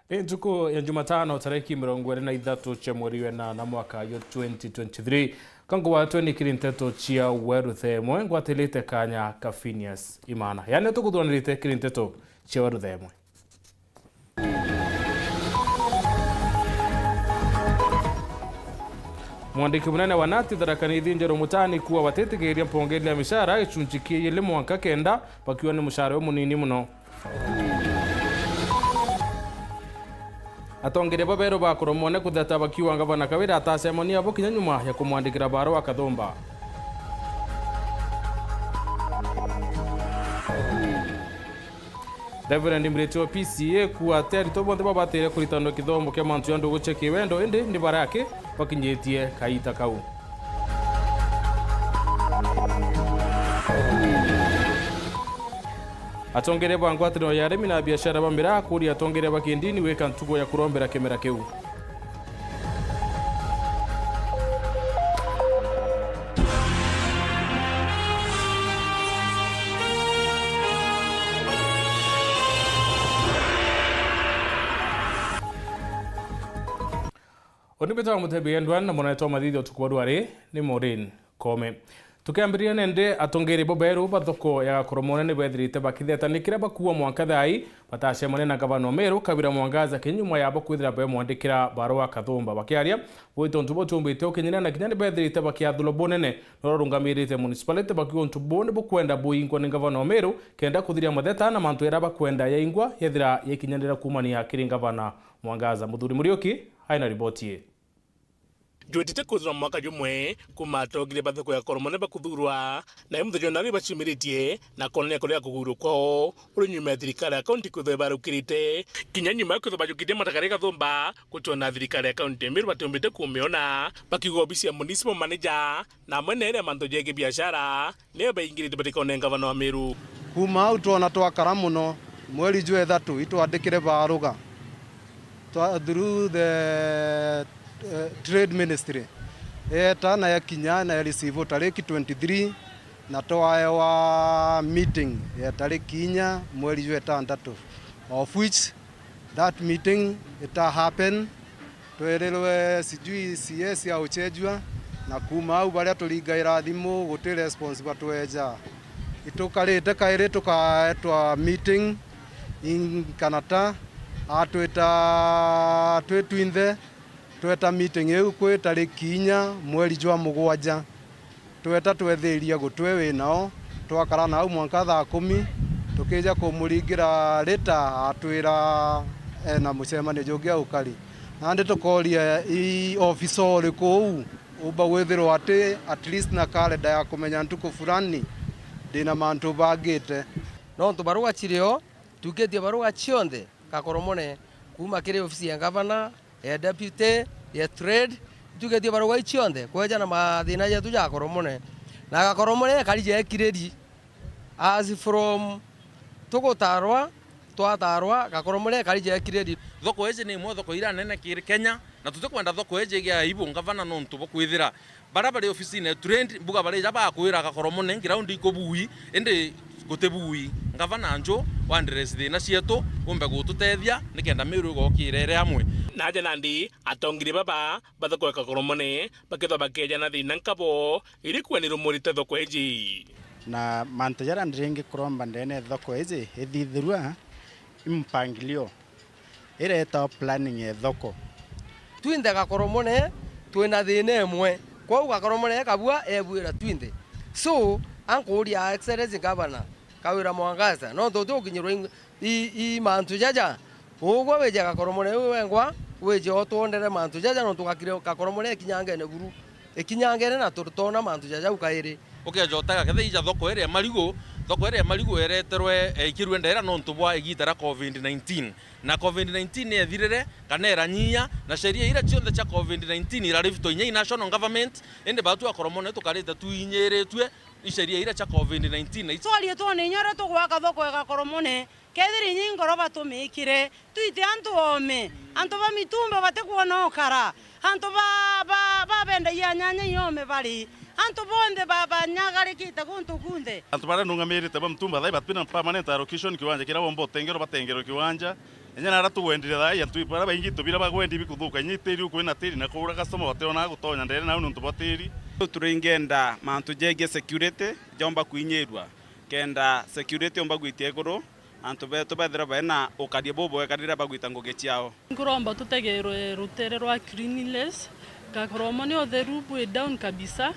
Ni ntuku ya Jumatano tariki 23 cha mweri wena na mwaka yo 2023 kango watu ni kiri Nteto chia Weru themwe ngwatelete kanya Kafinias imana yani tukudwanirite kiri Nteto chia Weru themwe. Mwandiki munene wa nati dharakanithi njero mutani kuwa watetegeria mpongeli ya mishara ichunjikie yele mwaka kenda pakiwa ni mshahara munini muno. Atongere babero ba kuromone kutheta bakiwa ngabana KAWIRA atasemoni abo kinya nyuma ya kumwandikira barua Kathumba. Reverend Imwe PCA kuwa terito bonde babatere kuritano kithomo kya mantu yandu gucheki wendo indi ndi barake bakinyetie kaita kau. Atongere bangwatiro ya arimi na biashara bambira kuri atongere bakindini weka ntugo ya kurombera kemera keu. Onibeta MUTEMBEI ndwan na monaito madhidio tukwadware ni Maureen Kome. Tukiambiria nende atongere boberu bathoko ya koromone ne bethirite bakitheta nikira bakuwa mwaka thai batacemone na gavana Meru KAWIRA mwangaza kinyuma yabo kwithira be mwandikira barua Kathumba bakiaria bwito ntubo tumbite okinyina na kinyane bethirite bakiathulo bonene nororungamirite municipality bakiwa ntubo ne bukwenda buingwa ni gavana Meru kenda kuthiria matheta na mantu era bakwenda yaingwa yethira yekinyandira kumania kiri gavana mwangaza. Muthuri Murioki haina riboti Juetite kuthura mwaka jumwe kumatogire bathoko ya koromone bakuthurwa na imuthenyo nari bachimiritie na konene korea kuguru kwao uri nyuma ya thirikari ya kaunti kuthwe barukirite kinya nyuma ya kuthwe bajukirie matakari Kathumba kuchona thirikari ya kaunti ya Meru batumbite kumiona bakiuga obisi ya municipal manager na mwenere manto jege biashara leo baingirite batikone gavana wa Meru kuma utona twakara muno mweri jwe 3 itwandikire baruga through the Trade Ministry na ya kinya na ya receive tariki 23 na toa meeting ya tariki inya mweri jwe 6 of which that meeting it happen twerelwe sijui CS ya uchejwa na kuma au baria tulingaira thimu guti response batweja itukarite kaire tukaetwa meeting in Canada atweta twetwinthe tweta meeting eu kwe tariki inya mweri jwa 7 tweta twethiria gutwe winao twakara na au mwanka thaa 10 tukija kumuringira leta atwira na mucemani jogia ukari na ndi tukoria i officer ri kou uba wethirwo ati at least na calendar ya kumenya ntuko fulani dina mantu bagite no tubaruga chirio tugetie baruga chionde kakoromone kuma kire ofisi ya governor ya deputy ya trade tugetie baruga chionde kweja na mathina yetu ya koromone na gakoromone karije kireri as from tugutarwa twatarwa gakoromone karije kireri thoko ezi ni thoko ira nene kiri Kenya na tutikwenda thoko ezi ya ibu gavana no ntubo kwithira barabara ofisi ne trade buga bare jaba kwira gakoromone ground ikobui ende gutebui gavana njo wandress thina cietu umbe gututethia nikenda Meru gokirere amwe naje nandi atongire baba bathoko ya koromone bakitho bakeja na thina nkabo iri kweni rumurite thoko eji na mantajara ndringi kuromba ndene thoko eji ethithirwa impangilio ireta planning ya thoko twinde gakoromone twina thina emwe kwa gakoromone kabua ebwira twinde so ankuria excellence governor KAWIRA mwangaza no toto kinyiro i mantu jaja ugwa weja gakoromone wengwa weje otondere mantu jaja no tukakire gakoromone kinyangene guru ekinyangene na turtona mantu jaja ukaire jotaga kethe thoko ere marigo ereterwe ikirwenda era no ntubwa igitara COVID-19 na COVID-19 ethirire kana eranyia na sheria ira cionthe cha COVID-19 ira rifto inya national government ende batu akoromone tukarite tuinyeretwe isheria ira cha COVID-19 twali tone nyara tugwaka thoko ya gakoromone kethiri nyingoro batumikire tuite antu ome antu ba mitumba batekuona okara antu ba benda ya nyanya yome bali antu bonde baba nyagari kita kuntu kunde antu bara nungamirite ba mtumba thai batpina permanent allocation kiwanja kira bombo tengero batengero kiwanja enyana ara tugwenderia thaa ya twipara baingi tubira bagwendi bikuthuka nyitiri uko na tiri na kuura customer batona gutonya ndere na nuntu batiri turingenda mantu jege security jomba kuinyirwa kenda security omba gwitie guru antu beto bethera bena ukadie bobo ekadira bagwita ngoge ciao nguromba tutegerwe rutere rwa cleanliness gakoromoni otheru bwe down kabisa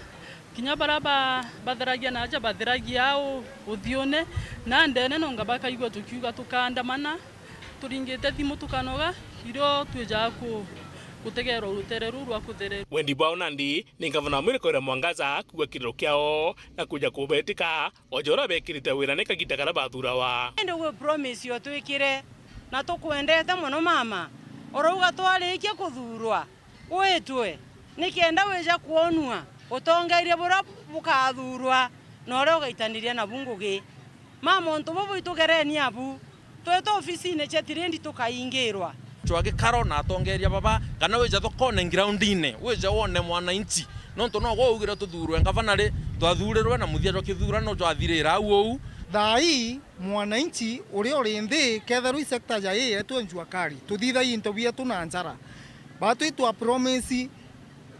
kinya baraba batheragia na aja batheragia au uthione na ndene no ngabaka igwa tukiuga tukandamana turingite thimu tukanoga iro tweja gutegerwo rutere rwa kuthere Wendi bwa nandi ni gavana mwire kwira Mwangaza kuwa kiriro kiao na kuja kubetika ojora bekirite wira ne kagita kara bathurawa ende we promise yo twikire na tukwendete muno mama orouga twarikia kuthurwa wetwe nikienda weja kuonua utongairie bura bukathurwa no ore ugaitaniria na bungugi mama onto bobo itugereni abu tweto ofisine chetirendi tukaingirwa chwage karo na atongeria baba kana weja thokone groundine weja wone mwana inchi nonto no go ugira tuthurwe ngavana ri twathurirwe na muthia jo kithurano twathirira au thai mwananchi uri uri nthi ketherwi sector ja ye tu NGABANA tuthitha into bia tunanjara batu twa promise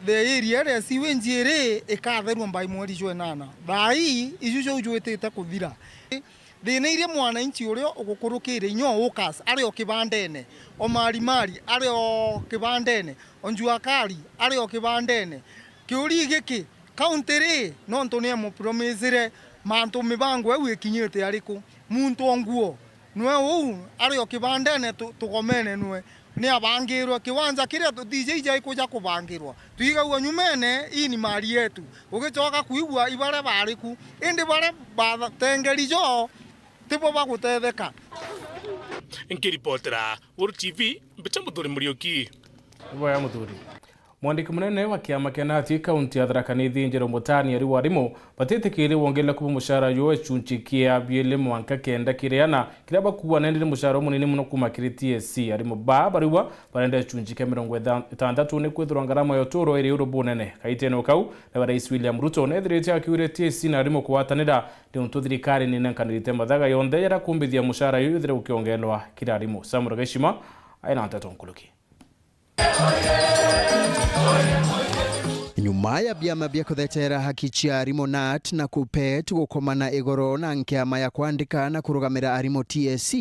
the area ria siwe njire ikatherwa mbai mweri jwe nana thai ijujo ujwetete kuthira thina iria mwananchi uria ugukurukire inyo ukas ari o kibandene o mari ari o kibandene o NGABANA ari o kibandene kiuri giki county no ntone mu promise mantu mibango ewe kinyete ariku muntu onguo nwe u ari o kibandene tugomene nwe ni abangirwa kiwanja kiria DJ jai kuja kubangirwa tuigagwa nyumene ini mari yetu ugicoka kuigwa ibare bariku indi bare batengerijo tipo bagutetheka Nkiripotera Weru TV mbica muthuri Murioki Boya muthuri Mwandiki munene wa kiama kia nati kaunti ya Thaa Njero MUTANI ari warimu batetekire wongela kuba mushara yo echunchi kia biele mwanka kenda kireana kiraba kuwa nende mushara munini muno kuma kiri TSC ari muba bariwa barenda echunchi kia 60 ne kwethura ngarama yo toro eri euro bonene kaiteno kau na Rais William Ruto ne thirete akiure TSC na ari mukwatanira de untuthirikari ni nankanirite mathaga yonde yara kumbithia mushara yo yithire ukiongelwa kirarimo Samura Geshima aina Nteto nkuluki Nyuma ya byama bya kuthetera haki cia arimo NAT na KUPPET gukomana igoro na nkiama ya kwandika na kurugamira arimo TSC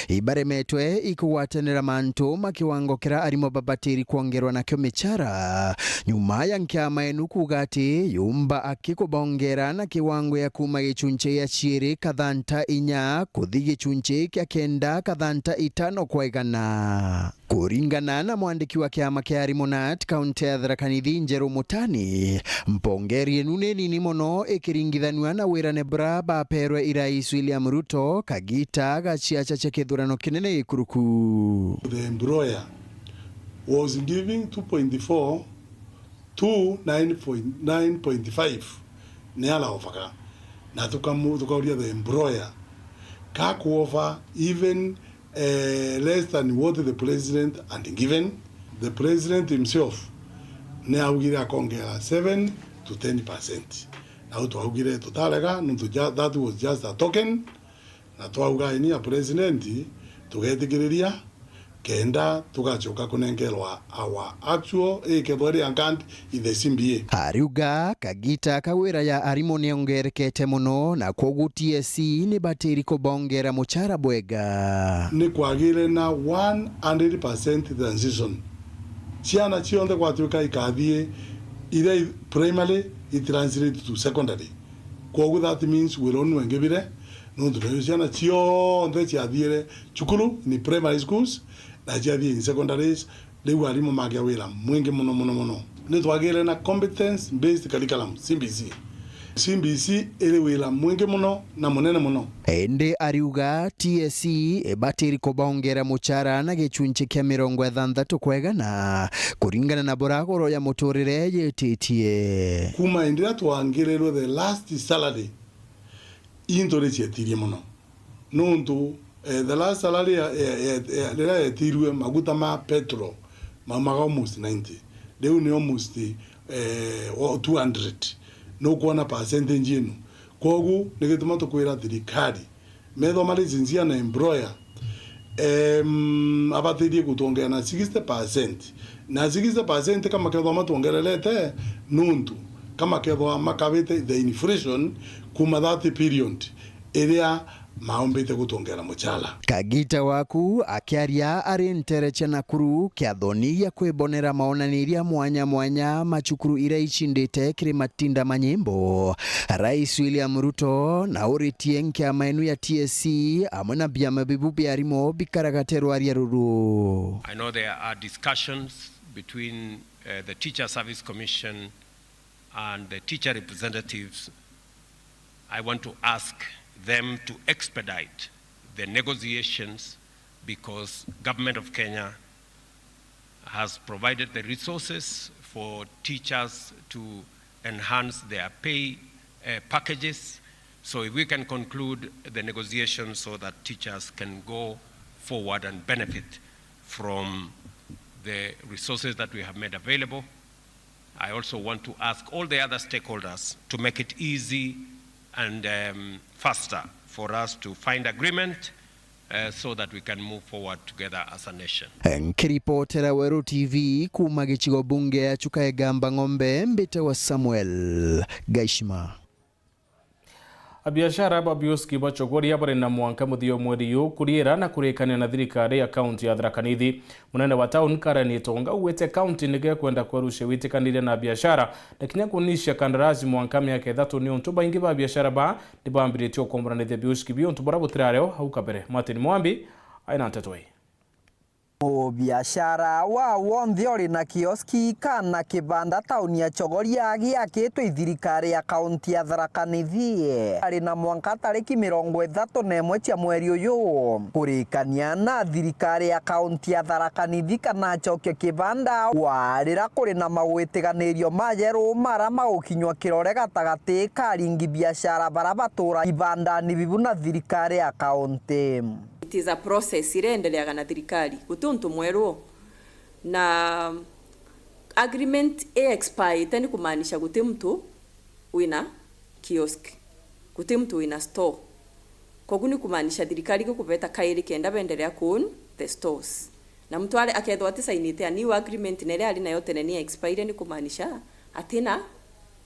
ibaremetwe ikuwatanira mantu makiwango kira arimo babatiri kuongerwa na kyo michara nyuma ya nkiama enu kugati yumba akikubongera na kiwango ya kuma gichunche ya chiri kathanta inya kuthi gichunche kya kenda kathanta itano kwa igana. Kuringana na mwandiki wa kiama kia arimo NAT kaunti ya Thaa Njero MUTANI mpongeri enune nini mono ikiringithanwa na wirane bra baperwe Rais William Ruto kagita gachiacha chekethurano kinene ikuruku. The employer was giving 2.4 to 9.5 neala ofaka na tukauria the employer kaku offer even less than what the president and given. The president himself ne augire akongera 7 to 10%. Na to augire totalega that was just a token. Na to auga ini a president tugetikiriria kenda tugachoka kunengelwa our actual ekebori account in the CBA. Ariuga kagita kawira ya arimo niongerekete muno na kogu TSC ni batiri kubongera muchara bwega. Ni kwagire na 100% transition. Chiana chionde kwa tuka ikathie either primary it translate to secondary. Kogu that means we don't wengebire no chiana chionde chiathiere chukuru ni primary schools na chiathie in secondaries le walimu magia wira mwingi muno ni twagire na competence based curriculum CBC ele wira mwingi muno na munene muno. Ende ariuga TSC ebatiri kubongera muchara na gichunchi kia 60 kwegana kuringana na boragoro ya muturire yetitie kuma indira twangirerwo the last salary indore chetirie muno nuntu the last salary era yetirwe maguta ma petrol mamaga almost 90 leo ni almost 200 no kuona percentage ino kogu negituma tukwira thirikari metho malizinzia na employer abathirie gutongera na 60%, na 60% kama kethwa matongerelete nuntu kama kethwa makabite the inflation kuma that period iria maombite gutongera muchala. Kagita waku akiaria ari Ntereche Nakuru kiathoni ya kwibonera maonaniria mwanya mwanya machukuru ira ichindite kiri matinda manyimbo. Rais William Ruto na uritie nkia maenu ya TSC amona biama bibu biarimo bikaragaterwa ria ruru. I know there are discussions between the Teacher Service Commission and the teacher representatives. I want to ask them to expedite the negotiations because government of Kenya has provided the resources for teachers to enhance their pay packages. So if we can conclude the negotiations so that teachers can go forward and benefit from the resources that we have made available. I also want to ask all the other stakeholders to make it easy and faster for us to find agreement so that we can move forward together as a nation. Nkiripotera Weru TV kuma gichigo bunge ya Chukaegamba Ng'ombe mbite wa Samuel Gaishima. Abiashara babioski ba CHOGORIA bari na mwanka muthio mweri yu kuriira na kurekania na thirikari ya kaunti ya Thaa Nithi. Munene wa town Karen Tonga uwete kaunti nige kwenda kwerusha witikanire na biashara na kinya kunisha kandarasi mwanka miaka 3 ni untu baingi ba biashara ba nibambiritio komboranithia bioski bi untu bara butirareo hau kabere. Martin Mwambi aina Nteto. Biashara wa wonthe ori na kioski kana kibanda tauni ya CHOGORIA giakitwo thirikari ya kaunti ya Thaa Nithi ari na mwanka tariki 31 cia mweri uyu kurikania na thirikari ya kaunti ya Thaa Nithi kana chokio kibanda warira kuri na magwitiganirio majeru mara magukinywa kirore gatagati karingi biashara barabatura ibanda ni bibu na thirikari ya kaunti. It is a process irendelea na thirikari gutuntu mweru na agreement expire tani kumaanisha guti mtu wina kiosk guti mtu wina store koguni kumaanisha thirikari gukubeta kairi kenda bendelea kun the stores na mtu ale akethwa ati sainite a new agreement nere ali nayo tene ni expire ni kumaanisha atina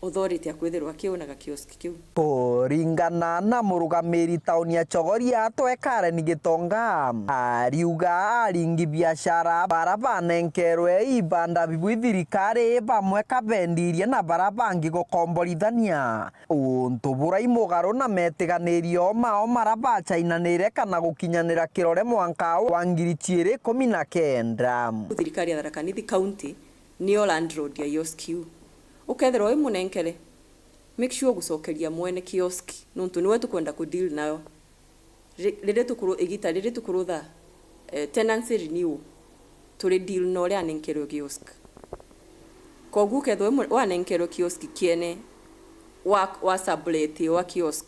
authority akwithirwa kiunaga kiosk kiu kuringana na murugamiri tauni ya CHOGORIA twekare ni Gitonga ariuga aringi biashara barabanenkerwe ibanda bibu thirikari bamwe kabendirie na barabangi gukomborithania untu burai mugaro na metiganirio mao marabachainanire kana gukinyanira kirore mwanka wa 2019 thirikari ya Thaa Nithi county niyo landlord ya kiosk ukethero imunenkere make sure gucokeria mwene kiosk nuntu niwe tukwenda ku deal nayo rire tukuru igita rire tukurutha tenancy renew turi deal no ria nenkero kiosk kogu ketho wa nenkero kiosk kiene wa sublet wa kiosk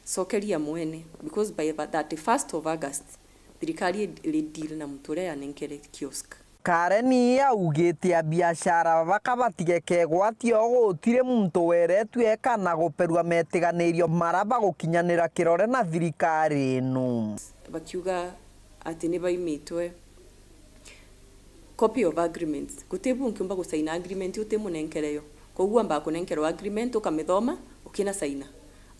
sokeria mwene because by the 31st of August thirikari deal na mutore ya nenkere kiosk. Kareni augite a biashara bakabatige kegwatio gutire muntu weretu ekana guperwa metiganirio maraba gukinyanira kirore na thirikari no bakiuga ati ni baimitwe copy of agreements gutebu nkiumba gusaina agreement utemunenkereyo kogua mba kunenkerwa agreement ukamithoma ukina saina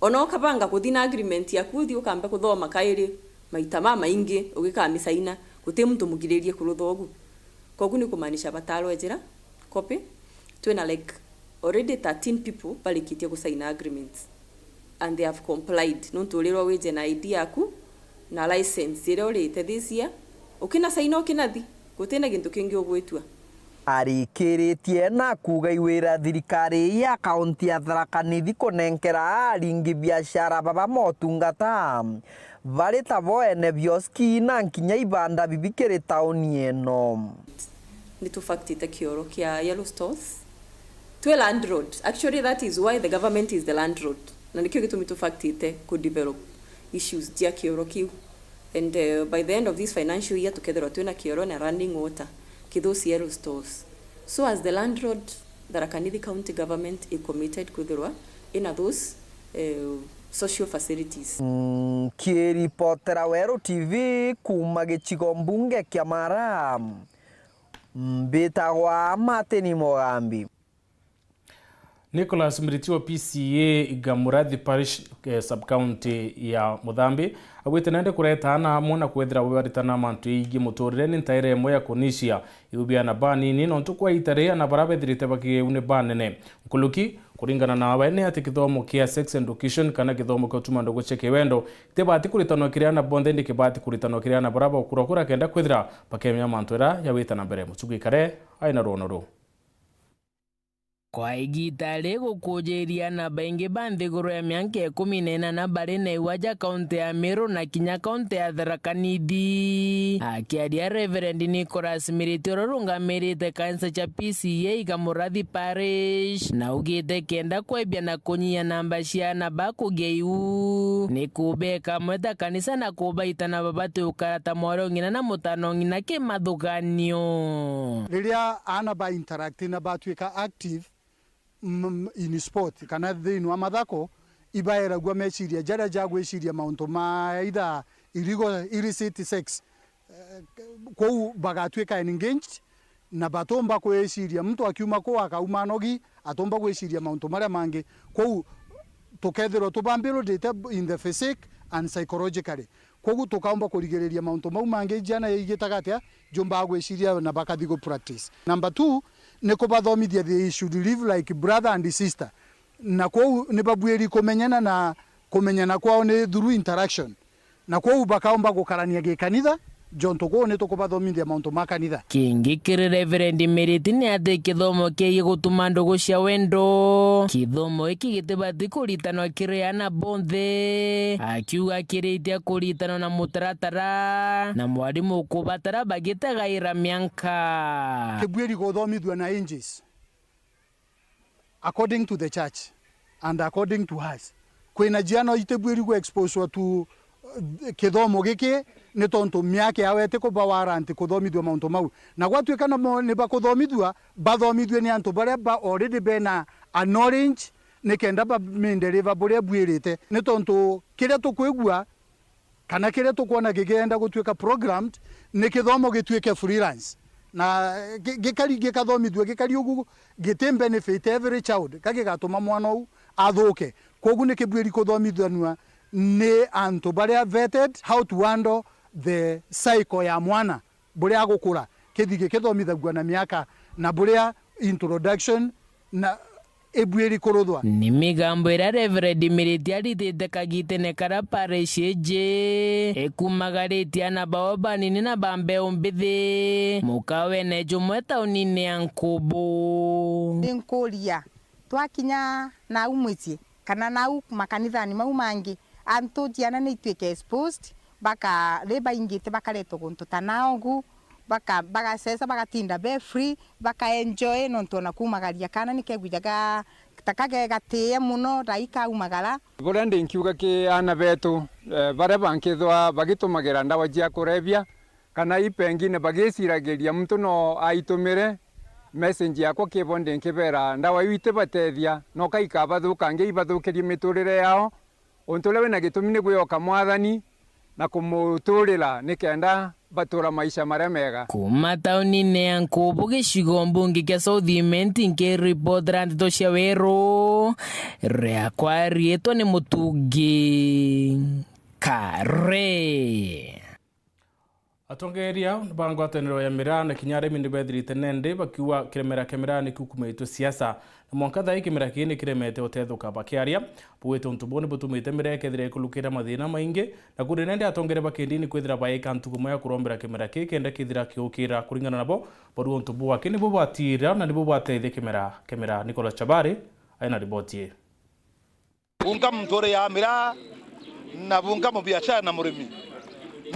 ona ukabanga kuthina agreement yaku thi ukambe kuthoma kairi maita maingi ugikamisaina gutemuntu mugiririe kuruthogu kogu ni kumaanisha batalo ejira copy twina like already 13 people balikitie kusaina agreements and they have complied nuntulirwa weje na ID yaku na license ile ulite this year ukina saina ukina thi gutena gintu kingi ugwitua arikiritie na kuga iwira thirikari ya kaunti ya Thaa Nithi kunenkera aringi biashara baba motungata bari taboene bioski na nkinya ibanda bibikire tauni eno ni tufaktite kioro kia yellow stores to landlord. Actually that is why the government is the landlord na nikyo gitu mitufaktite ku develop issues dia kioro kiu and by the end of this financial year together twina kioro na running water those yellow stores. So as the landlord, the Thaa Nithi county government is committed kudhurwa in those social facilities. Kiripotera Weru TV kuma gĩcigo mbunge kĩa Maram. Mbĩtagwa Mateni Mogambi. Nicholas Mritio PCA Igamurathi Parish Sub-County ya Muthambi agwite nende kureta ana mona kwethira waritana mantu ingi muturire ni ntaire emo ya kunisia ibia na bani ni no tukwa itare na barabethirite bakie une banene nkuluki kuringana na abene ati kithomo kia sex education kana kithomo kwa tuma ndogo cheke wendo tebati kuritano kiriana bonde ndi kibati kuritano kiriana baraba kurakura kenda kwethira bakemya mantu era ya wita na mbere mutugikare aina rono kwa igita lego kujeria na baingi bandhiguru ya mianke 14 na bari na iwaja kaunti ya Meru na Kinya kaunti ya Thaa Nithi akiaria Reverend Nicholas Mritio rungamirite kanisa cha PCA Igamurathi Parish na ugite kenda kwebia na kunyia namba ciana bakugeiu ni kubeka mweta kanisa na kubaita na babati ukarata mwaro ngina na mutano ngina kimathuganio riria ana ba interact na batwika active in sport kana thinu amathako ibaera gwa meciria jara jagwiciria maunto ma either illicit sex kou bagatwika engaged na batomba kweciria mtu akiuma ko akauma nogi atomba kweciria maunto maria mangi kou tukethiro tubambiro data in the physique and psychologically kou tukaomba kurigereria maunto mau mangi jana igitagatia jomba gweciria na bakathigo practice. Number 2 ne kubathomithia they should live like brother and sister na kou ne babueri kumenyana kwao ne through interaction na kou bakaomba gukarania gikanitha jonto ko ne tukubathomithia maunto ma kanitha kingi kiri Reverend Mritio ni ati kithomo kia gutuma ndogo cia wendo kithomo iki gitibati kuritano kiriana bonthe akiuga kiritia kuritano na mutaratara na mwarimu kubatara bagitagaira mianka kibwiri guthomithua na angels according to the church and according to us kwina jiano itebwiri go expose to kithomo giki ni tonto miake awete ko bawaranti kuthomithua maunto mau na gwatwika na ne bakuthomithua bathomithue ni antu baria ba already bena a knowledge ni kenda ba minderiva buria bwirite ni tonto kiria tukwigua kana kiria tukwona gigenda gutwika programmed ni kithomo gitwike freelance na gikari gikathomithua gikari ugu gitim benefit every child kage gatuma mwana u athuke kogu ni kibwiri kuthomithua ni antu baria vetted how to handle the cycle ya mwana buria gukura kithige kithomithagua na miaka na buria introduction na ebweri kuruthwa ni migambo ira Reverend Mritio aritite kagitene kara parish je ekumagaritia na baba nini na bambe umbithi mukawe ne jumwe taunini ya Nkubu Nkuria twakinya na umwici kana na makanithani mau mangi antu jiana ni twike exposed baka leba ingite bakaletwo guntu tanaogu baka sesa bagatinda be free baka enjoy nonto na kumagaria kana nikegwijaga takage gatie muno raika umagara bora ndinkiuga ki ana betu bare bankithwa bagitumagira ndawa jia kurebia kana ipengine bagiciragiria mtu no aitumire message yakwa kibonde nkibera ndawa wite batethia no kaika bathukange ibathukirie miturire yao ontolewe na gitumine guyoka mwathani na kumuturira nikenda batura maisha maria mega kuma taunini ya Nkubu gicigo mbunge kia South Imenti nkiripotera Nteto cia Weru riakwa rietwa ni Mutungi Kare atongeria bangwataniro ya mirana kinyare mindi bethirite nende bakiwa kiremera ni kukumeitu siasa na mwanka thai kimera kini kiremete othethuka bakiaria buwete untubone butumite mireke thire kulukira mathina maingi na kuri nende atongere bakendini kwithira baika ntugumo ya kurombera kimera kende kithira kiukira kuringana nabo boru untubu wake ni bubwatira na ni bubwateithia kimera Nicholas Chabari aina ribotie bunga mtore ya mira na bunga mu biashara na murimi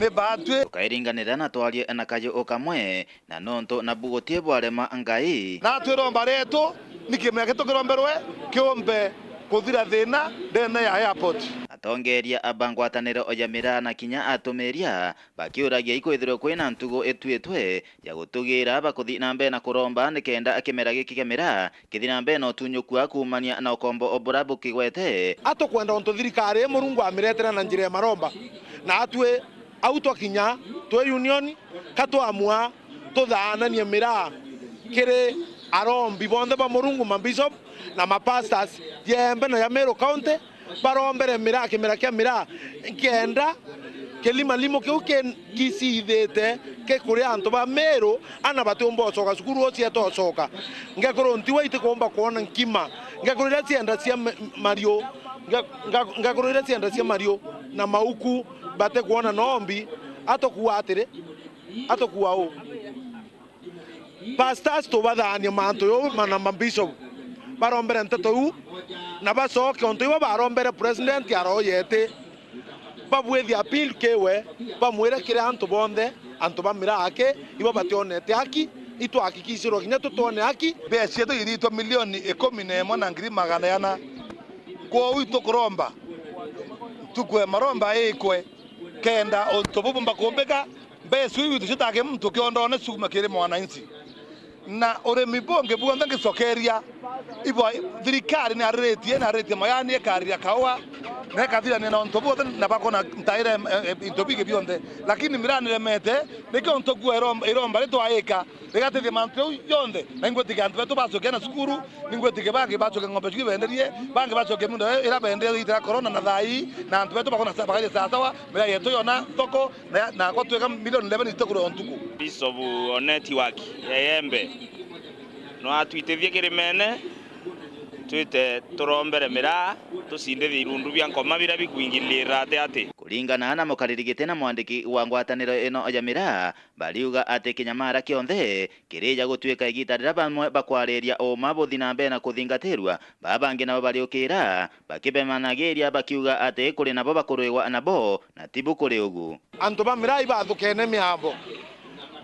me batwe kairinganira na twarie na kayo okamwe na nonto na bugotie bwarema ngai na twiromba reto nikimeke tukiromberwe kiombe kuthira thina ndene ya airport atongeria abangwataniro oyamira na kinya atumeria bakiuragia ikwithiro kwina ntugo etwetwe ya gutugira bakuthi nambe na kuromba nikenda akimera gikikemera kithi nambe no tunyukua kumania na ukombo oburabu kigwete atokwenda onto thirikari murungu amiretera na njira ya maromba na atwe auto kinya twe union katwamua tuthaanania mira kiri arombi bonde ba murungu mabishop na mapastors yembe na ya Meru County barombere mira kimera kia mira kenda kelima limo ke kisithete ke kuri anto ba Meru ana batumbo soka sukuru osia to soka ngakoro ntiwa ite komba kuona nkima ngakoro rati enda cia Mario ngakoro rati enda cia Mario na mauku bate kuona nombi atokuwa atire atokuwa o pastors to bathania manto yo mana mabishop barombere Nteto na basoke onto iwa barombere president yaroyete babwethi appeal kewe bamwira kire anto bonde anto bamira ake iwa bationete haki itwahakikishirwo kinya tutone haki becia to irito milioni 11 na ngiri magana yana kwa wito kuromba tukwe maromba ikwe kenda onto bubumba kumbeka besu witu citake mtu kiondone sukuma kire mwananchi na uremi bonge buonda ngicokeria ibo thirikari ni aretie mayani ekaria kawa na kathira ni na ntobo na bakona ntaire intobige bionde lakini mirani remete nikyo ntoku iromba leto aeka legatete mantu yonde na ngwetika antu beto baso kena sukuru ngwetika bage baso ngombe chibenderie bange baso kemundo ira bende ita corona na thai na antu beto bakona sabagaje sawa mira yeto yona toko na kwatweka milioni 11 itokuro ontuku bisobu oneti waki yembe no atwitethie kirimene twite turombere mira tusinde thirundu bya nkoma bira bikuingilira ate kuringana na mukaririgite na mwandiki wa ngwataniro eno ya mira baliuga ate kinyamara kionthe kirija gutwika igitarira bamwe bakwariria o mabuthi nambe na kuthingatirwa babangi nabo baliukira bakibemanagiria bakiuga ate kuri nabo bakurwiwa nabo na tibu kuri ugu anto bamira ibathukene miambo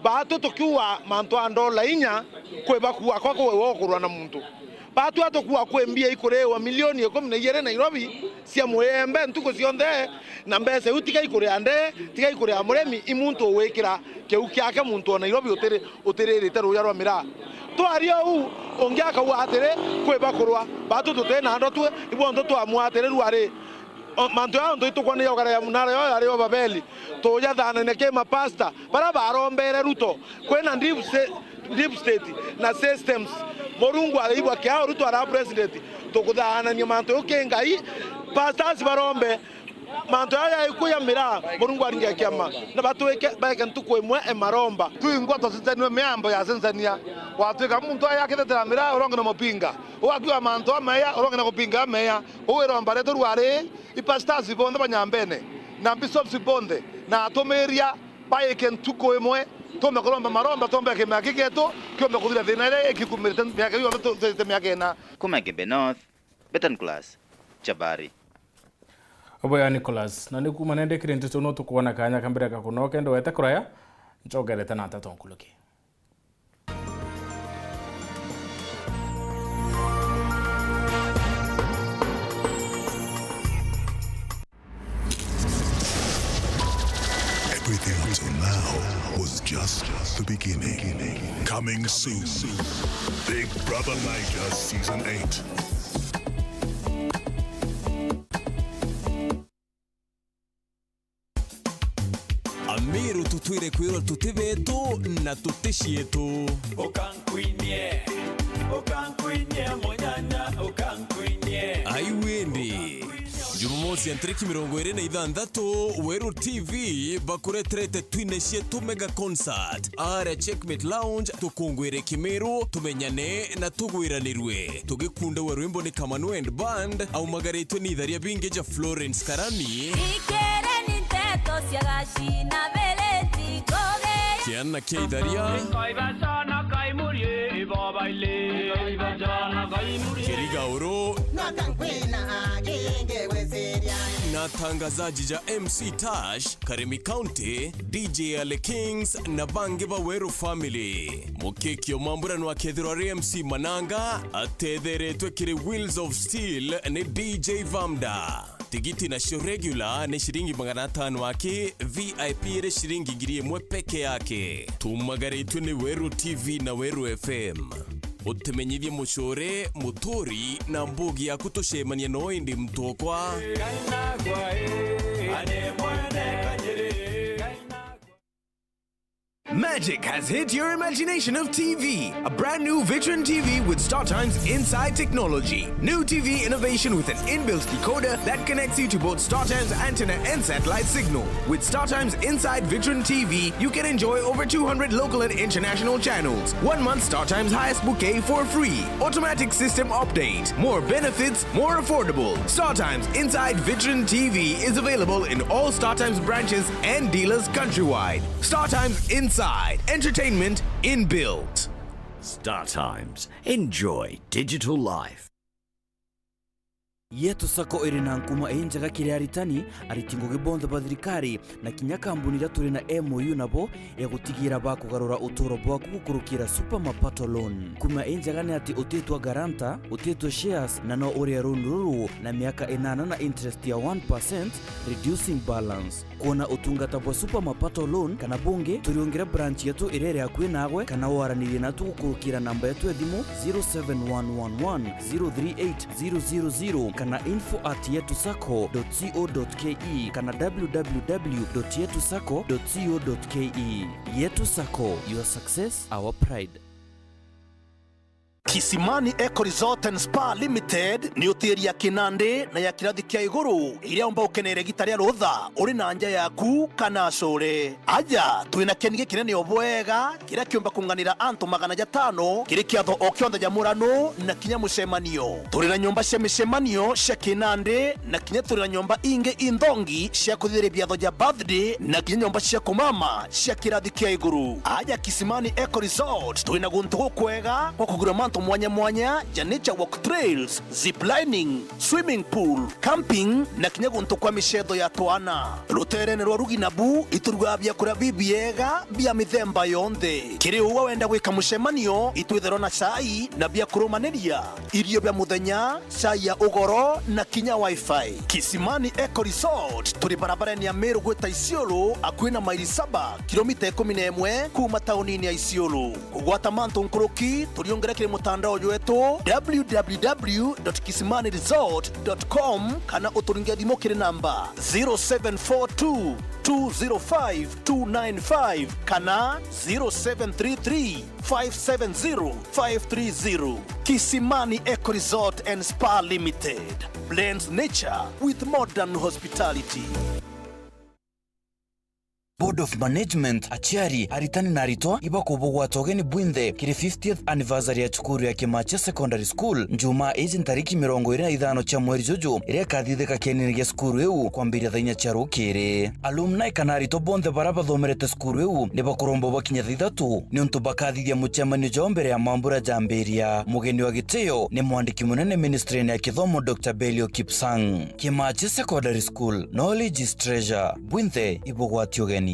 batu tukiwa manto andola inya kwe bakuwa kwako wewe okurwa na muntu batu atokuwa kwembia ikurewa milioni 12 Nairobi cia mwembe ntuko cionthe na mbese utika ikure ande tika ikure amuremi imuntu wekira keu kyake muntu wa Nairobi utirerite ruya rwa mira twario u ongiaka u atere kwe bakurwa batu tutena ando twe ibondo twa atere ruare manto ya ndo itukwane yogara ya munara yo ari babeli to ya dhana neke mapasta bara barombere ruto kwena deep state na systems morungu alibwa kia ruto ara president to kudhana ni manto yokengai pastors barombe manto ya ikuya mira morungu aringia kiama na batweke baka ntuko emwe emaromba tuingwa to sitani meambo ya Tanzania watweka muntu ayaketetera mira urongo na mopinga wakiwa manto ameya urongo na kupinga ameya uweromba leto ruare ipastors bonde banyambene na bishops bonde na atomeria baike ntuko emwe tome kolomba maromba tombe ke makiketo kyombe kudira thenare ekikumirita myaka yo to myaka na kuma Gembe North Betan Class Chabari Oboya Nicholas na niku manende Nteto no tukuona kanya kambira kakunoke ndo wete kuraya nchogerete na Nteto nkuluki Everything until now was just the beginning. Coming soon, Big Brother Niger Season 8. Amiru tutwire kwiro tutivetu na tutishietu. Okankuinye monyanya okankuinye. Aiwendi. Jumamosi antriki 26 Weru TV bakuretrete twineshietu mega concert are Checkmate Lounge tukungwire Kimeru tumenyane na tugwiranirwe tugikunda Weru ni Kamanu and Band au magareitwe ni Idharia Bingeja Florence Karani Ikere Nteto siagashina beleti koge Kiana kia Idharia Kiri Gauro na tangazaji ja MC Tash, Karemi County, DJ Ale Kings na bange ba Weru family. Mukeki omambura wa kethiro MC Mananga, atethere twekire Wheels of Steel ni DJ Vamda. tigiti nacio regular ni shilingi 500 wake, VIP ni shilingi 1,000 peke yake. Tumagaritwe ni Weru TV na Weru FM. Utemenyithie mucore mutori na mbugi ya kutoshemania no indi mtokwa Magic has hit your imagination of TV. A brand new Vitron TV with StarTime's inside technology. New TV innovation with an inbuilt decoder that connects you to both StarTime's antenna and satellite signal. With StarTime's inside Vitron TV, you can enjoy over 200 local and international channels. 1 month StarTime's highest bouquet for free. Automatic system update. More benefits, more affordable. StarTime's inside Vitron TV is available in all StarTime's branches and dealers countrywide. StarTime's inside. Entertainment inbuilt. StarTimes. Enjoy digital life. Yetu sako irina nkuma enjaga kiri aritani aritingo gibonde badrikari na kinyakambunira turi na MOU nabo ya gutigira bakugarura utoro bwa kukurukira super mapato loan kuma enjaga ne ati utetwa garanta utetwa shares na no ore runuru na miaka 8 na interest ya 1% reducing balance kona utungata bwa super mapato loan kana bunge turiongira branch yetu irere akwe nagwe kana waranire na tukurukira namba yetu edimu 0711103800 kana info@yetusako.co.ke kana www.yetusako.co.ke. Yetu Sako, your success, our pride. Kisimani Eco Resort and Spa Limited ni hoteli ya kinande na ya kirathi kia iguru iria omba ukenere gitaria rutha uri na nja yaku kana core aja twina kenige kinene obwega kira kiomba kunganira antu 500 kiri kiatho okionda ja murano na kinya mucemanio turi na nyumba cia micemanio cia kinande na kinya turi na nyumba inge indongi cia kuthire biatho ja birthday na kinya nyumba cia kumama cia kirathi kia iguru aja Kisimani Eco Resort twina guntu kwega kwa kugura mantu mwanya mwanya ja nature walk trails, ziplining, swimming pool, camping na kinyagunto kwa mishedo ya twana ruterene rwa ruginabu ituruga bya kura bibiega bya mithemba yonde kiri uwa wenda gwika mucemanio itwithero na chai na bya kurumaneria irio bya muthenya chai ya ugoro na kinya wifi. Kisimani Eco Resort turi barabara ya Meru gweta Isiolo akwina maili 7 kilomita 11 kuma taunini ya Isiolo kugwata mantu nkuruki turiongera kiri mutandao wetu www.kisimaniresort.com kana uturingia thimo kiri namba 0742 205 kana 0733 570 530. Kisimani Eco Resort and Spa Limited blends nature with modern hospitality. Board of Management achiari aritani narito ibako bogwa togeni bwinde kiri 50th anniversary ya chukuru ya Kimache Secondary School njuma ezi ntariki 25 cha mweri jojo ire kathitheka kenini ya skuru eu kwambira thainya cha rukire alumni kanarito bonde baraba thomerete skuru eu ne bakurombo bakinya 3 ni untu bakathithia muchemani jombere ya mambura jamberia mugeni wa giteo ni mwandiki munene ministry ya kithomo Dr. Belio Kipsang. Kimache Secondary School, knowledge is treasure. Bwinde ibogwa tiogeni.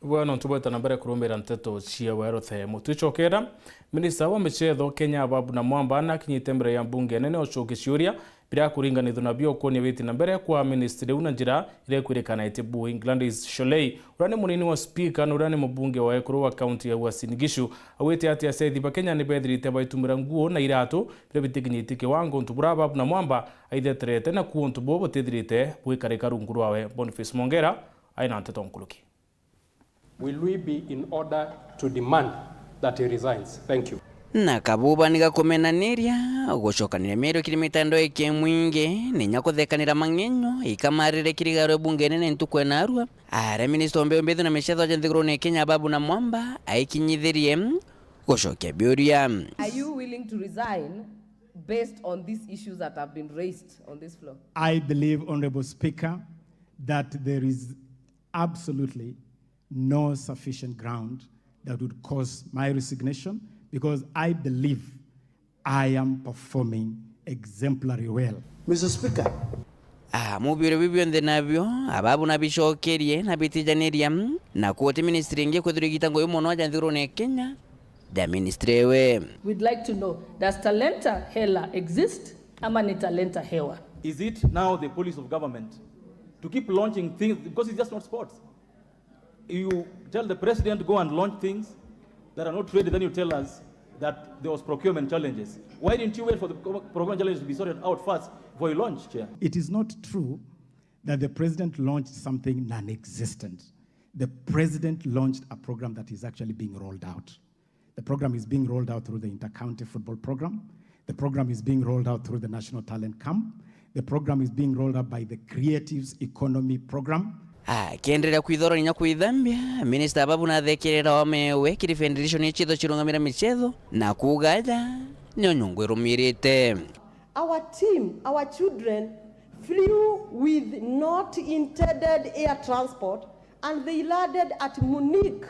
Bueno, tubeta na mbere kurumbira Nteto cia Weru themo tuchokera minista wa michetho Kenya Babu na Mwamba na kinyite mbere ya mbunge nene ochoke ciuria bira kuringanithwa na bio konia witi na mbere kwa ministry una njira ile kurekana itibu Englandis Sholei urani munini wa speaker urani mbunge wa ekuru wa county ya Uasin Gishu awete ati asethi ba Kenya ni bedrite baitumira nguo na irato bire bitikinyitike wango ntubura Babu na Mwamba aidetrete na kuontu bobo tedrite bwikareka runguru wawe Boniface Mongera aina Nteto nkuluki. Will we be in order to demand that he resigns? Thank you. Na kabuba niga kumenaniria gucokanira mero kiri mitando eke mwinge ninya kuthekanira mangenyo ikamarire kirigaro bunge nene ntukwena arua are minister ombe na meshetho jenthigro ne Kenya Babu na Mwamba aikinyithirie gucokia biuria. Are you willing to resign based on these issues that have been raised on this floor? I believe, Honorable Speaker, that there is absolutely no sufficient ground that would cause my resignation, because I believe I am performing exemplary well. Mr. Speaker, mubiro bibyo nabyo ababu nabishokerie nabitijaniria na kuote ministry ingie kwethira gitango yo mono aja nthiro ne Kenya the ministry we. We'd like to know, does talenta hela exist ama ni talenta hewa? Is it now the policy of government to keep launching things because it's just not sports? You tell the president go and launch things that are not ready, then you tell us that there was procurement challenges. Why didn't you wait for the procurement challenges to be sorted out first before you launch, Chair? It is not true that the president launched something non-existent. The president launched a program that is actually being rolled out. The program is being rolled out through the inter-county football program. The program is being rolled out through the National Talent Camp. The program is being rolled out by the Creatives Economy Program. Kiendelea kwithora nya kwithambia minister babu na thekerera omewe kiri federation ichitho chirungamira michezo na kugaja nyonyongo irumirite. Our team, our children flew with not intended air transport and they landed at Munich.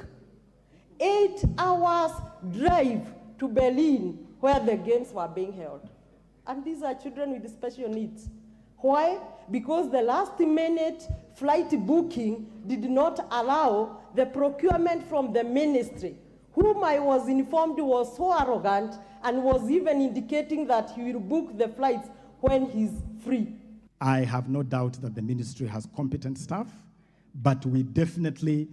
8 hours drive to Berlin where the games were being held. And these are children with special needs. Why? Because the last minute flight booking did not allow the procurement from the ministry, whom I was informed was so arrogant and was even indicating that he will book the flights when he's free. I have no doubt that the ministry has competent staff, but we definitely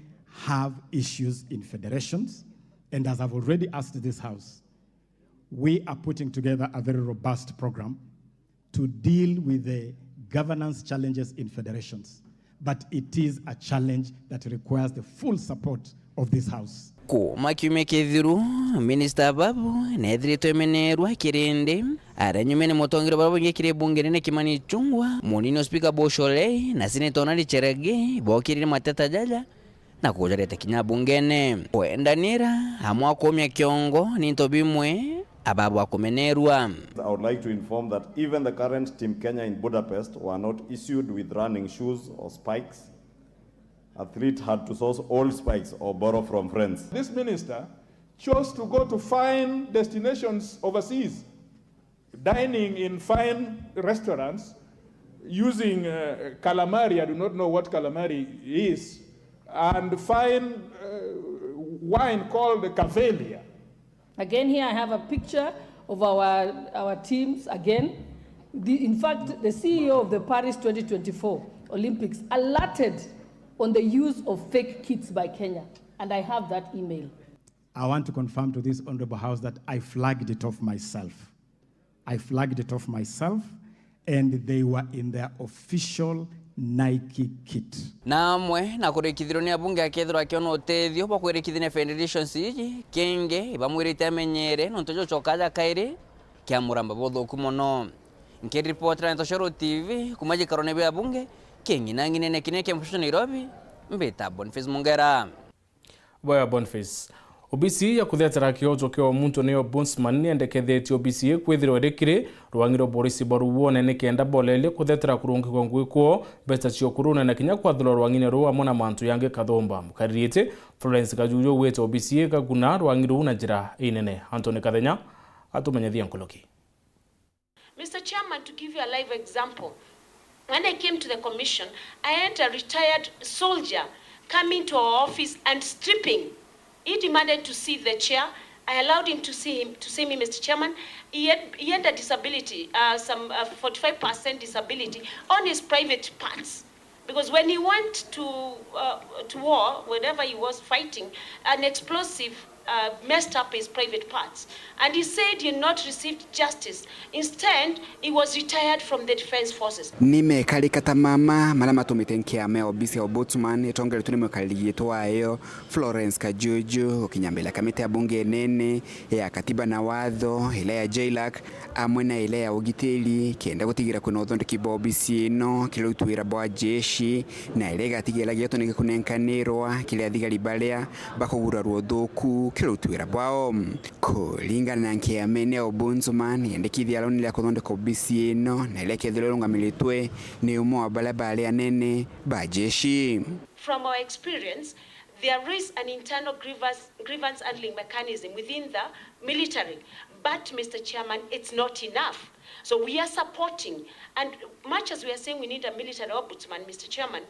have issues in federations. And as I've already asked this House, we are putting together a very robust program to deal with the governance challenges in federations. But it is a challenge that requires the full support of this House. Kuma kiume kithiru minister babu nethirito imenerwa kirinde aranyumene mutongera babu ngekire bunge nene Kimani Chungwa munino speaker Boshole na senator Nali Cherege bokirire matata jaja na kujareta kinya bungene wendanira hamwa komya kiongo ninto Imwe ababu akomenerwa. I would like to inform that even the current Team Kenya in Budapest were not issued with running shoes or spikes. Athlete had to source old spikes or borrow from friends. This minister chose to go to fine destinations overseas, dining in fine restaurants, using calamari, I do not know what calamari is, and fine wine called the Cavelia. Again, here I have a picture of our teams again. In fact, the CEO of the Paris 2024 Olympics alerted on the use of fake kits by Kenya, and I have that email. I want to confirm to this Honorable House that I flagged it off myself. I flagged it off myself, and they were in their official Nike kit. Namwe na kurekithiro ni abunge akethiro akiona utethio pa kurekithine federations iji kenge ibamwirite amenyere nontojo chokaja kairi kia muramba bothoku mono nke reporter na Ntoshoro TV kumaji karone be abunge kengi nangine ne kineke mfusho Nairobi mbeta Boniface Mungera Boya Boniface obisi ya kuthetera kiojo kio muntu ni ombudsman ni endeketheti obisi kwithiro rekire rwangiro Boris Baruwone ne kenda bolele kuthetera kurungi kwa ngwiko besta cio kuruna na kinya kwa thulo rwangine ruwa mona mantu yange kathomba mukaririete Florence Kajujo wete obisi kaguna rwangiro una jira inene Anthony Kathenya atumenyethia nkoloki. Mr. Chairman, to give you a live example, when I came to the commission, I had a retired soldier coming to our office and stripping. He demanded to see the chair. I allowed him to see me, Mr. Chairman. He had a disability, some 45% disability on his private parts. Because when he went to war, wherever he was fighting, an explosive messed up his private parts. And he said he had not received justice. Instead, he was retired from the defense forces. Nime kalikata mama malama tumitenkia me obisi ombudsman etongere tunime kaligito ayo Florence Kajuju okinyambela kamite ya bunge nene ya katiba na watho ile ya JLAC amwena ile ya ugiteli kenda gutigira kuno othonde kibobisi no kilutwira bwa jeshi na ile gatigela gyeto nige kunenkanirwa kile athigari balea bakogura ruothuku kilutwira bwao kulingana na nkia mene ombudsman yendekithia loni la kuthonde kobisi no na ile kethelo lungamilitwe ni umo wa balabale anene ba jeshi. From our experience, there is an internal grievance handling mechanism within the military. But, Mr. Chairman, it's not enough. So we are supporting, and much as we are saying we need a military ombudsman, Mr. Chairman,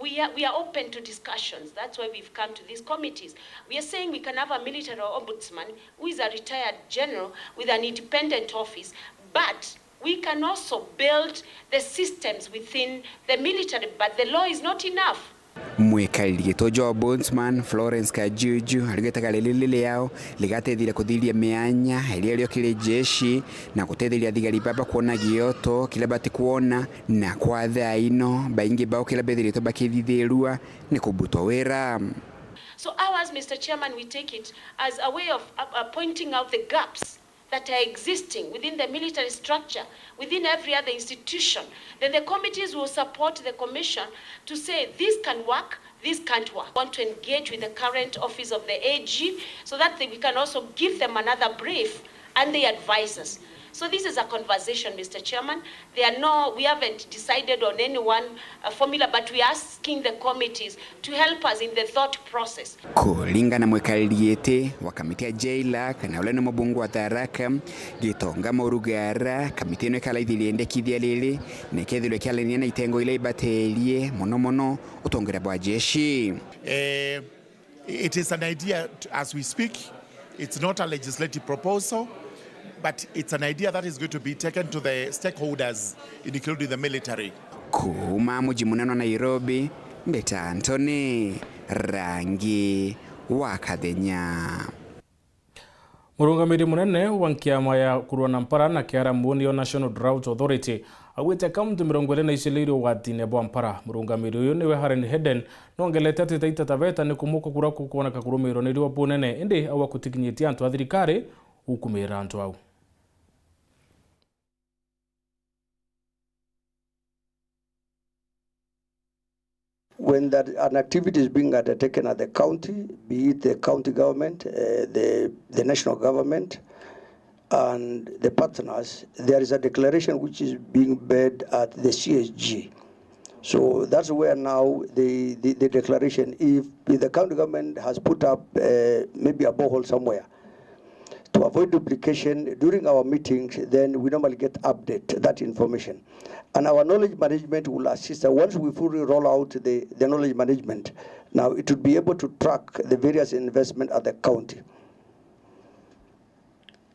we are open to discussions. That's why we've come to these committees. We are saying we can have a military ombudsman who is a retired general with an independent office, but we can also build the systems within the military, but the law is not enough. Mwikali tojo ombudsman Florence Kajuju aligeta lile yao ligatethira kuthiria mianya ilio kile jeshi na kutetheria thigari baba kuona gioto kila bati kuona na kwa thaino baingi bao kila bethirito bakithithirua ni kubutwa wera. So ours, Mr. Chairman, we take it as a way of pointing out the gaps that are existing within the military structure, within every other institution. Then the committees will support the commission to say this can work, this can't work. We want to engage with the current office of the AG so that we can also give them another brief and the advisors. So this is a conversation, Mr. Chairman. We haven't decided on any one formula, but we are asking the committees to help us in the thought process. Kulingana mwekaliete wa kamiti ya jaila kana ule na mabungu wa Tharaka gitonga morugara kamiti ino kala ithiliende kithia lili nekethilwe kala niana itengo ile ibatelie mono utongera bwa jeshi. It is an idea as we speak. It's not a legislative proposal, but it's an idea that is going to be taken to the stakeholders, including the military. Kuma muji munano Nairobi, Mbeta Anthony, Rangi Wakadenya. Murungamiri munene wa kiama ya kurwana mpara na kiara mbuni yo National Drought Authority awite kaunti 22 watine bwa mpara. Murungamiri uyu niwe Haren Heden nongelete ati Taita Taveta ni kumuko kura kuona kakurumiro ni riwa punene indi awa kutikinyitia antu a thirikari ukumira antu au. When an activity is being undertaken at the county, be it the county government, the national government, and the partners, there is a declaration which is being made at the CSG. So that's where now the declaration, if the county government has put up maybe a borehole somewhere, to avoid duplication during our meetings, then we normally get that information. And our knowledge management will assist us. Once we fully roll out the knowledge management, now it will be able to track the various investment at the county.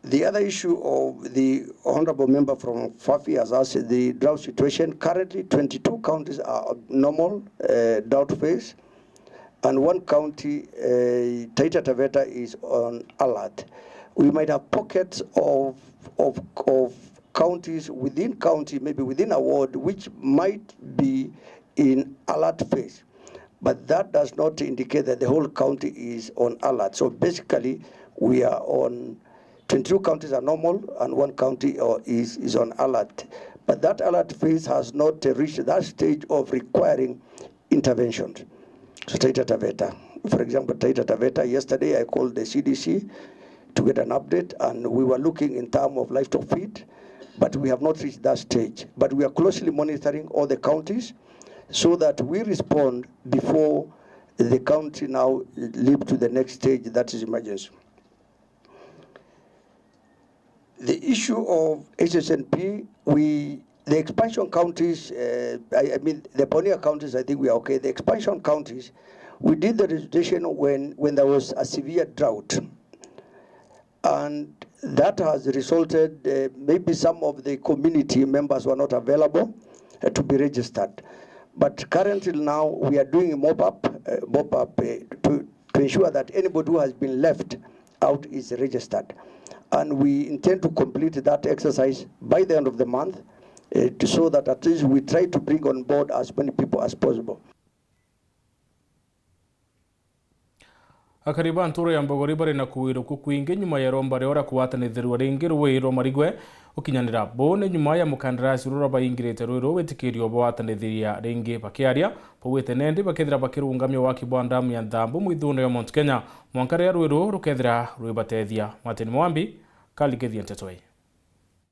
The other issue of the honorable member from Fafi has asked the drought situation. Currently, 22 counties are normal drought phase, and one county, Taita Taveta, is on alert. We might have pockets of counties within county, maybe within a ward, which might be in alert phase. But that does not indicate that the whole county is on alert. So basically, we are on 22 counties are normal and one county is on alert. But that alert phase has not reached that stage of requiring interventions. So Taita Taveta, for example, Taita Taveta, yesterday I called the CDC to get an update, and we were looking in terms of livestock feed, but we have not reached that stage. But we are closely monitoring all the counties so that we respond before the county now leap to the next stage, that is emergency. The issue of HSNP, the expansion counties, I mean the pioneer counties, I think we are okay. The expansion counties, we did the registration when there was a severe drought. And that has resulted, maybe some of the community members were not available to be registered. But currently now we are doing a mop-up to ensure that anybody who has been left out is registered. And we intend to complete that exercise by the end of the month so that at least we try to bring on board as many people as possible. Akariba nturo ya mbogori bari na kuwiro kukwinge nyuma ya romba reora kuwatanithirwa ringi ruwiro marigwe ukinyanira bone nyuma ya mukandarasi rura bayingirete rwiro wetikirio bawatanithiria ringi bakiaria powete nende bakethira bakirungamyo wa kibwandamu ya Nthambu mwithuno ya Mount Kenya mwankare rwiro rukethira rwibatethia Martin Mwambi kaligethia Nteto.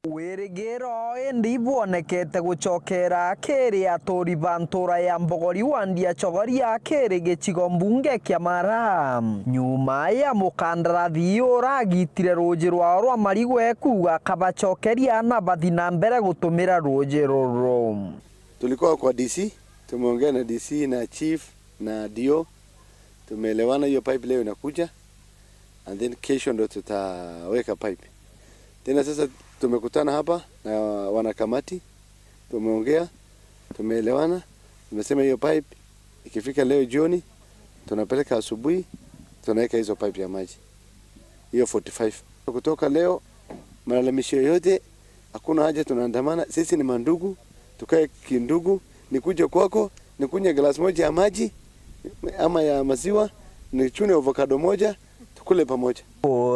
Wirigiro indi ibonekete gucokera KIRI atori bantura ya mbogori wandia CHOGORIA KIRI gicigo mbunge kia Mara nyuma ya mukandarathi uragitire ruji rwao rwa marigwe kuga kabacokeria na bathi na mbere gutumira ruji ruru. Tulikuwa kwa DC, tumeongea na DC na chief na DO, tumeelewana hiyo pipe leo inakuja and then kesho ndo tutaweka pipe. Tena sasa tumekutana hapa na wanakamati, tumeongea, tumeelewana, tumesema hiyo pipe ikifika leo jioni tunapeleka asubuhi, tunaweka hizo pipe ya maji. Hiyo 45. Kutoka leo malalamisho yote hakuna haja tunaandamana, sisi ni mandugu, tukae kindugu, nikuje kwako, nikunywe glass moja ya maji ama ya maziwa, nichune avocado moja, tukule pamoja.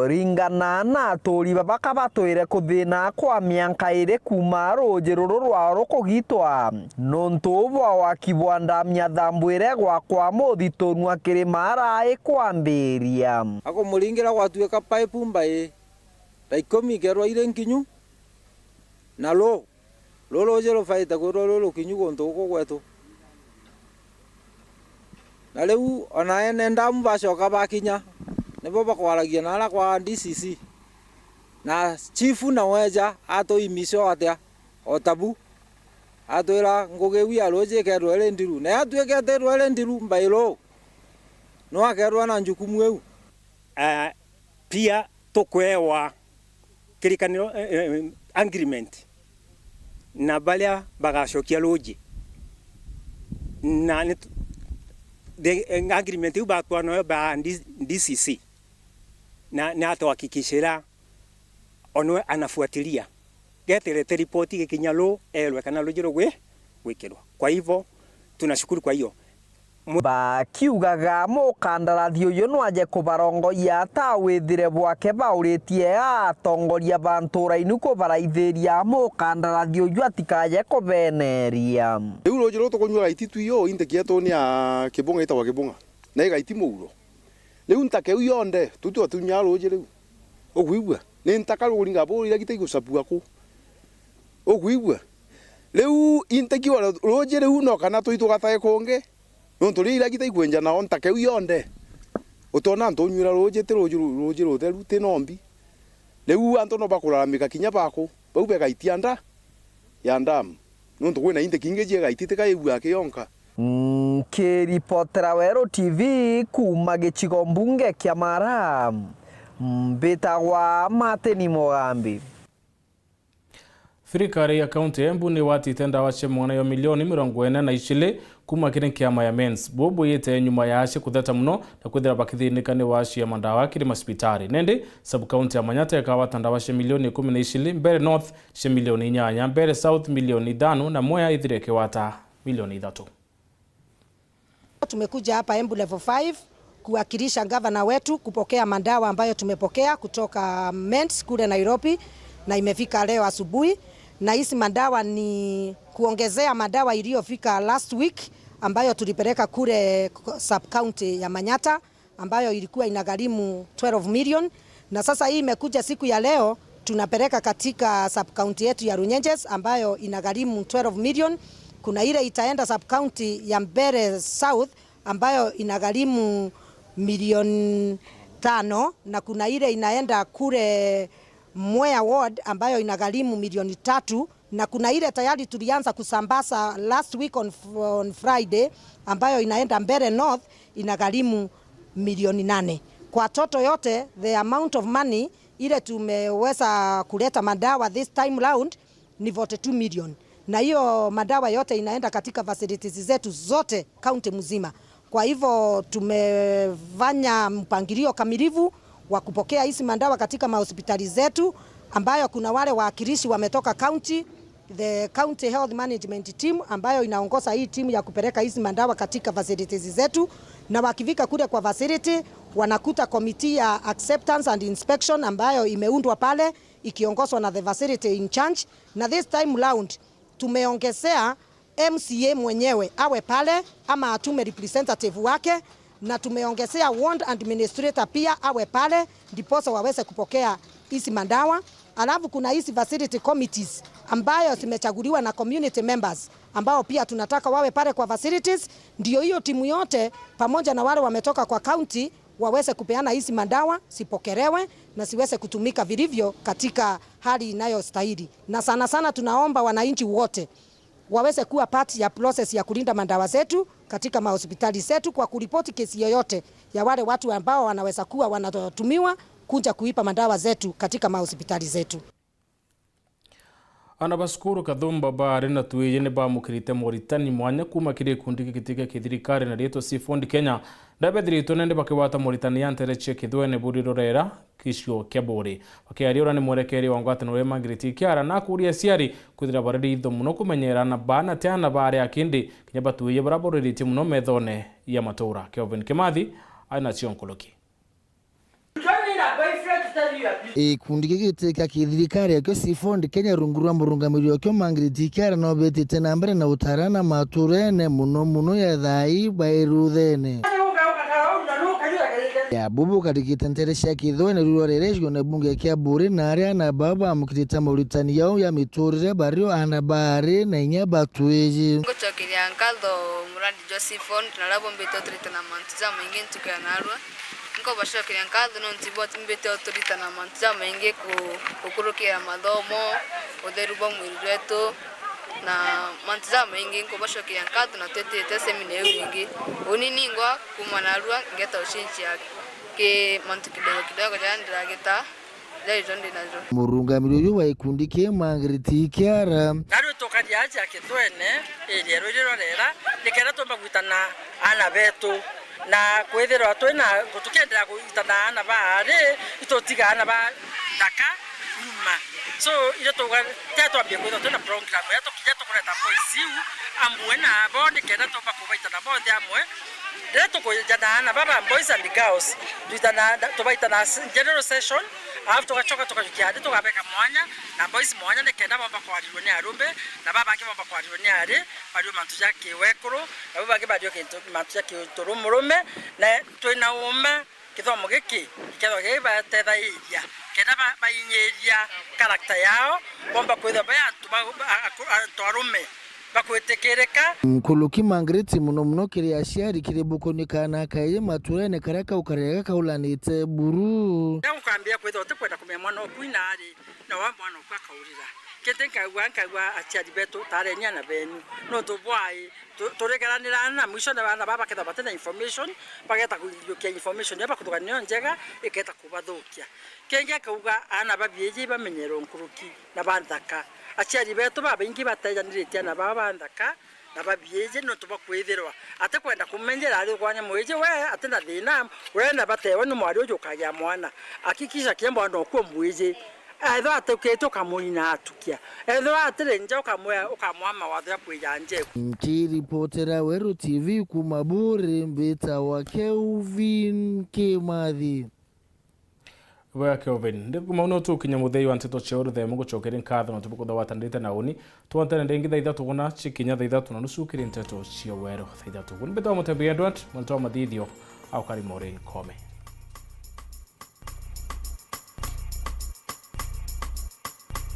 Ringana na atori babaka batwire kuthina kwa mianka ire kuma ruji ruru rwao rukugitwa nontu bwa kibwandamia thambwire gwakwa muthitunwa Kirimara ikwambiria ako muringira gwatuika pipe mbai daikomi gerwa ire nkinyu na lo jero faita ko lo kinyu gonto ko gwetu na leu onaene ndamu bacoka bakinya nebo bakwaragia nara kwa DCC na chifu na weja ato imisho atia otabu atwira ngugewi aloje kerwo ele ndiru na atweke terwo ele ndiru mbailo no akerwa na njukumu eu pia tokwewa kirikaniro agreement na balia bagacokia loji na the agreement ubakwa no ba DCC na atawakikishira onwe anafuatilia geterete ripoti gikinyalo elwe kana lojiro gwikirwa. Kwa hivyo tunashukuru. Kwa hiyo bakiugaga mukandarathi uyu no aje kubarongoria ta withire bwake bauritie atongoria bantura-ini kubaraithiria mukandarathi uyu atikaje kubeneria. Riu rojiro tukunyura ititu iyo intekia toni ya kibunga ita wa kibunga na igaiti muuro riu ntake uyonde tutu atunya roje riu ogwigwa ni ntaka ruringa bori ira gitaigo sapu ako ogwigwa riu inteki wa roje riu no kana tuitu gatae konge no tori ira gitaigo enja na ntake uyonde utona ntonyura roje te roje roteru te nombi riu anto no bakuraramika kinya bako bau bega itianda ya ndam no ntugwena inteki ngeje ga itite kaigwa akionka. Kiripotera Weru TV kuma gicigo mbunge kia Mara mbitagwa Mateni Mogambi. Thirikari ya kaunti ya Embu ni watite ndawa cia mwanayo milioni 42 kuma kiri kiama ya mens bobo yete nyuma yace kutheta muno na kwithira bakithinika ni wacio ya mandawa kiri masipitari nende sub county ya Manyata yakawata ndawa cia milioni 12 Mbere North cia milioni 8 Mbere South milioni 5 na Mwea ithire kiwata milioni 3. Tumekuja hapa Embu level 5 kuwakilisha gavana wetu kupokea mandawa ambayo tumepokea kutoka Mens kule Nairobi na imefika leo asubuhi, na hizi mandawa ni kuongezea madawa iliyofika last week ambayo tulipeleka kule sub county ya Manyata ambayo ilikuwa inagharimu 12 million, na sasa hii imekuja siku ya leo tunapeleka katika sub county yetu ya Runyenjes ambayo inagharimu 12 million. Kuna ile itaenda sub county ya Mbere South ambayo inagharimu milioni 5 na kuna ile inaenda kule Mwea ward ambayo inagharimu milioni 3 na kuna ile tayari tulianza kusambaza last week on Friday ambayo inaenda Mbere North inagharimu milioni 8. Kwa toto yote the amount of money ile tumeweza kuleta madawa this time round ni 42 million. Na hiyo madawa yote inaenda katika facilities zetu zote kaunti mzima. Kwa hivyo tumefanya mpangilio kamilifu wa kupokea hizi madawa katika mahospitali zetu ambayo kuna wale waakilishi wametoka county, the county health management team ambayo inaongoza hii timu ya kupeleka hizi madawa katika facilities zetu, na wakifika kule kwa facility wanakuta committee ya acceptance and inspection ambayo imeundwa pale ikiongozwa na the facility in charge, na this time round tumeongezea MCA mwenyewe awe pale ama atume representative wake, na tumeongezea ward administrator pia awe pale ndiposa waweze kupokea hizi madawa. Alafu kuna hizi facility committees ambayo zimechaguliwa na community members ambao pia tunataka wawe pale kwa facilities, ndio hiyo timu yote pamoja na wale wametoka kwa county waweze kupeana hizi madawa, sipokelewe na siweze kutumika vilivyo katika hali inayostahili. Na sana sana tunaomba wananchi wote waweze kuwa part ya process ya kulinda madawa zetu katika mahospitali zetu kwa kuripoti kesi yoyote ya wale watu ambao wanaweza kuwa wanatumiwa kuja kuipa madawa zetu katika mahospitali zetu. Anabashukuru Kathumba bari na tuije ne bamukirite Moritani mwanya kuma kire kundi gitike kithirikari na rieto Sifondi Kenya ndabethirito nende bakiwata Moritani yantereche kithwene buriro rera kisho kyabori bakiariora ni mwerekeri wa ngwatano we Magiriti Kiara na kuria siari kuthira baridi itho muno kumenyera na bana tiana bare akindi kinyaba tuije baraboriti muno methone ya matura Kelvin Kimathi aina cionkoloki. Kundi gitike kithirikari akyo Sifondi Kenya rungurwa murungamiri okyo Magiriti Kiara no betete nambere na utarana maturene muno ya thai bairuthene ya bubu katikita nteresha kithwene rurorereshyo na bunge kya buri na aria na baba amukitita Moritani yao ya miturire bario anabare na inyaba tueji ngochokiria nkatho muradi Josephon tunalabo mbeto tritana mantuza maingi ntukana narwa ngo bashokiria nkatho no ntibot mbeto tritana mantuza maingi kukurukira mathomo utheruba mwirireto na mantuza maingi ngo bashokiria nkatho na tetete seminar wingi uniningwa kumanarwa ngeta ushinchi yake ke mantu kidogo jandira geta daitonde nazo murungamiri uyu wa ikundi ke Magiriti Kiara naro tokari aje akitwene eri rero rera nikera tomba gwitana ana betu na kwethero atwena gutukendera gwitana ana bare itotiga ana ba daka nyuma so ile toga teto ambie kwetho tuna program ya tokija tokureta boisiu amwe na bonde kera tomba kubaitana bonde amwe Nteto kujadana baba boys and girls tuitana tubaitana general session after tukachoka tukajukiade tukabeka mwanya na boys mwanya nekenda baba kwa rione arumbe na baba ake baba kwa rione are badio mantuja kiwekuru na baba ake badio kintu mantuja kiturumurume na twina uma kithomo giki kitho giba tetha iria kenda bayinyeria character yao bomba kwitha baya tuarume bakwetekereka Nkuluki Magiriti muno kiria ciari kiribukunikana kaye maturene karaka ukarega kaulanite buru kwambia kwetho tukwenda kumya mwana okuina ari na wa mwana kwa kaurira ketenka achiari betu tarenya na benu no tubwai turegeranira na mwisho na bana baba ketha batena information bageta kuyokia information yaba kutuganio njega iketa kubadhukia kenge kauga ana babyeje bamenyero nkuruki na bandaka achiari betu baba ingi batajaniritia na baba ndaka na babyeje no tubakwithirwa ate kwenda kumenyera ari kwanya mweje we atenda thina urenda batewe no mwari ujukagia mwana akikisha kiembo ndo kwa mweje etho atuketo kamuni na atukia etho atirenja ukamwama watho ya kwijanje Reportera Weru TV kumaburi mbita wa Kelvin Kimathi Wa Kelvin ndikuma uno tukinya muthei wa Nteto cheuru the mugo chokeri nkatho na tubuko watandite na uni tuantene ndengi thaitha tuguna chikinya thaitha tunanusukiri Nteto cia Weru thaitha tuguna beto MUTEMBEI ndwat mwanto mathithio au kari more kome